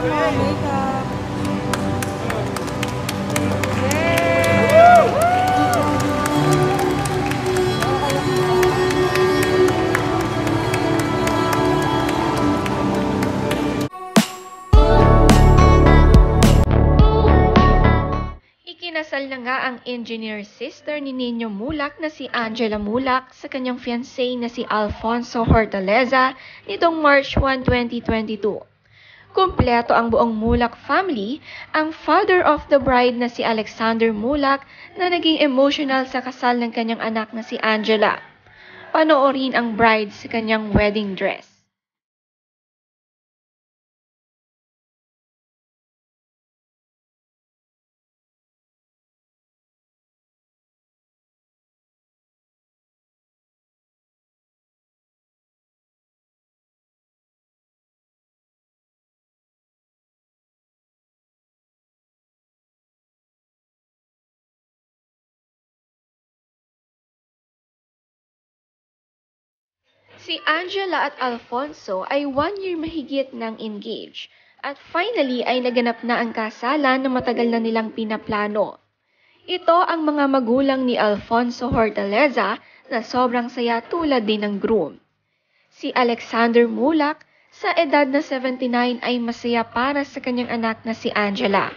mga makeup. Ikinasal na nga ang engineer sister ni Nino Mulak na si Angela Mulak sa kanyang fiancé na si Alfonso Hortaleza nitong March 1, 2022. Kumpleto ang buong Mulak family, ang father of the bride na si Alexander Mulak na naging emotional sa kasal ng kanyang anak na si Angela. Panoorin ang bride sa kanyang wedding dress. Si Angela at Alfonso ay 1 year mahigit nang engage at finally ay naganap na ang kasalan na matagal na nilang pinaplano. Ito ang mga magulang ni Alfonso Hortaleza na sobrang saya tulad din ng groom. Si Alexander Mulak sa edad na 79 ay masaya para sa kanyang anak na si Angela.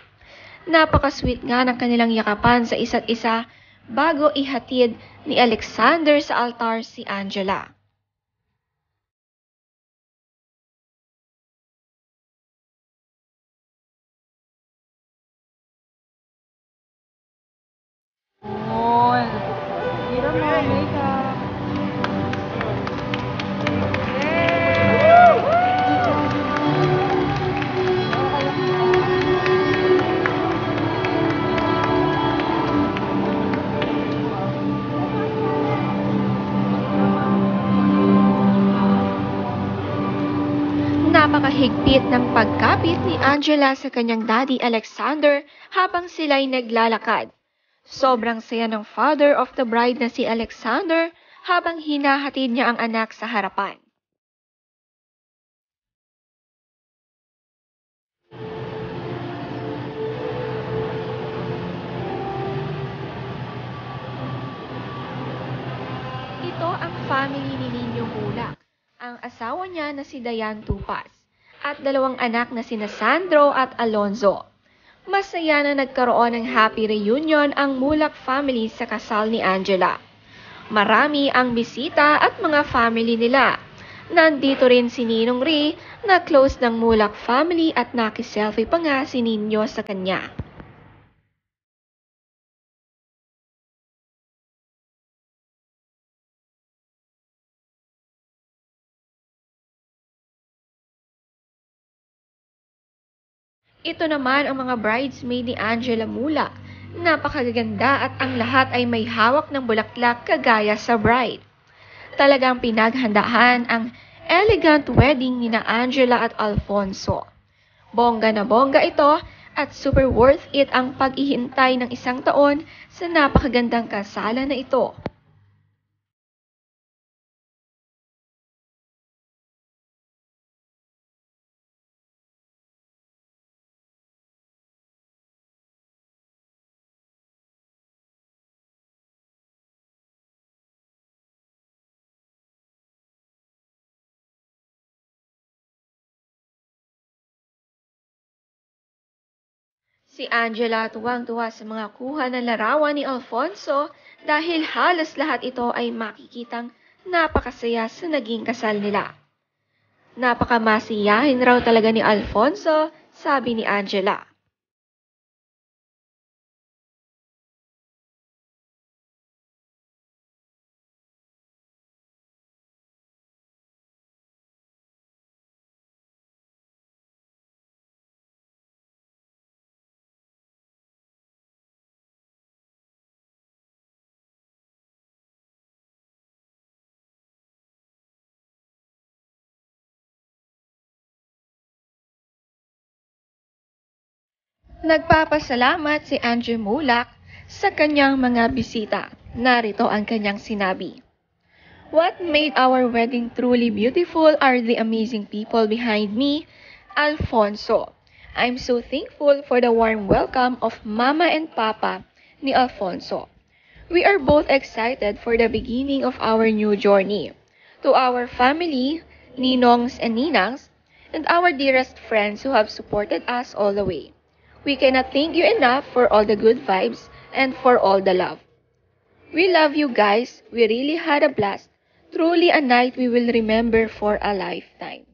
Napaka-sweet nga ng kanilang yakapan sa isa't isa bago ihatid ni Alexander sa altar si Angela. Yun. Hira mga makeup. Napakahigpit ng pagkapit ni Angela sa kanyang daddy Alexander habang sila'y naglalakad. Sobrang saya ng father of the bride na si Alexander habang hinahatid niya ang anak sa harapan. Ito ang family ni Nino Mulak, ang asawa niya na si Dayan Tupas, at dalawang anak na sina Sandro at Alonzo. Masaya na nagkaroon ng happy reunion ang Mulak family sa kasal ni Angela. Marami ang bisita at mga family nila. Nandito rin si Ninong Ri na close ng Mulak family at nakiselfie pa nga si Nino sa kanya. Ito naman ang mga bridesmaid ni Angela Mulak. Napakaganda at ang lahat ay may hawak ng bulaklak kagaya sa bride. Talagang pinaghandaan ang elegant wedding ni na Angela at Alfonso. Bongga na bongga ito at super worth it ang pag-ihintay ng 1 taon sa napakagandang kasalan na ito. Si Angela tuwang-tuwa sa mga kuha ng larawan ni Alfonso dahil halos lahat ito ay makikitang napakasaya sa naging kasal nila. Napakamasiyahin raw talaga ni Alfonso, sabi ni Angela. Nagpapasalamat si Andrew Mulak sa kanyang mga bisita. Narito ang kanyang sinabi. What made our wedding truly beautiful are the amazing people behind me, Alfonso, I'm so thankful for the warm welcome of Mama and Papa ni Alfonso. We are both excited for the beginning of our new journey. To our family, ninongs and ninangs, and our dearest friends who have supported us all the way. We cannot thank you enough for all the good vibes and for all the love. We love you guys. We really had a blast. Truly a night we will remember for a lifetime.